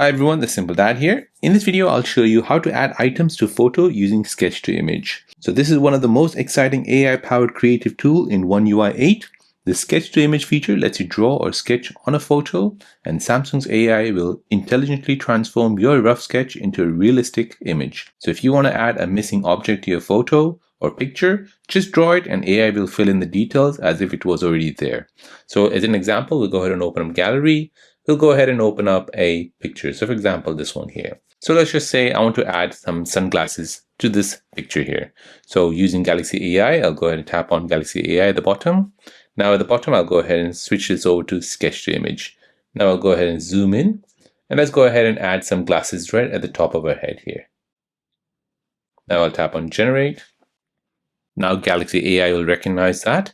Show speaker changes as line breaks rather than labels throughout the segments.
Hi everyone, the Simple Dad here. In this video, I'll show you how to add items to a photo using Sketch to Image. So this is one of the most exciting AI-powered creative tool in One UI 8. The Sketch to Image feature lets you draw or sketch on a photo, and Samsung's AI will intelligently transform your rough sketch into a realistic image. So if you want to add a missing object to your photo or picture, just draw it and AI will fill in the details as if it was already there. So as an example, we'll go ahead and open up Gallery. We'll go ahead and open up a picture. So for example, this one here. So let's just say I want to add some sunglasses to this picture here. So using Galaxy AI, I'll go ahead and tap on Galaxy AI at the bottom. Now at the bottom, I'll go ahead and switch this over to Sketch to Image. Now I'll go ahead and zoom in, and let's go ahead and add some glasses right at the top of our head here. Now I'll tap on Generate. Now Galaxy AI will recognize that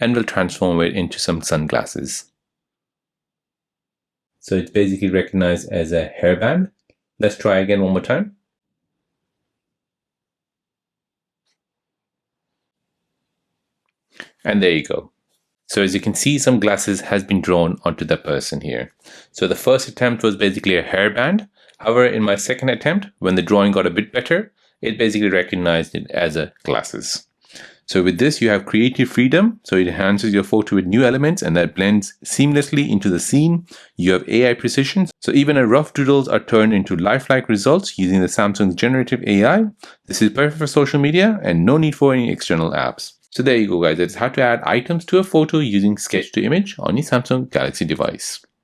and will transform it into some sunglasses. So it's basically recognized as a hairband. Let's try again one more time. And there you go. So as you can see, some glasses has been drawn onto the person here. So the first attempt was basically a hairband. However, in my second attempt, when the drawing got a bit better, it basically recognized it as a glasses. So with this, you have creative freedom. So it enhances your photo with new elements and that blends seamlessly into the scene. You have AI precision. So even a rough doodles are turned into lifelike results using the Samsung's generative AI. This is perfect for social media and no need for any external apps. So there you go, guys. That's how to add items to a photo using Sketch to Image on your Samsung Galaxy device.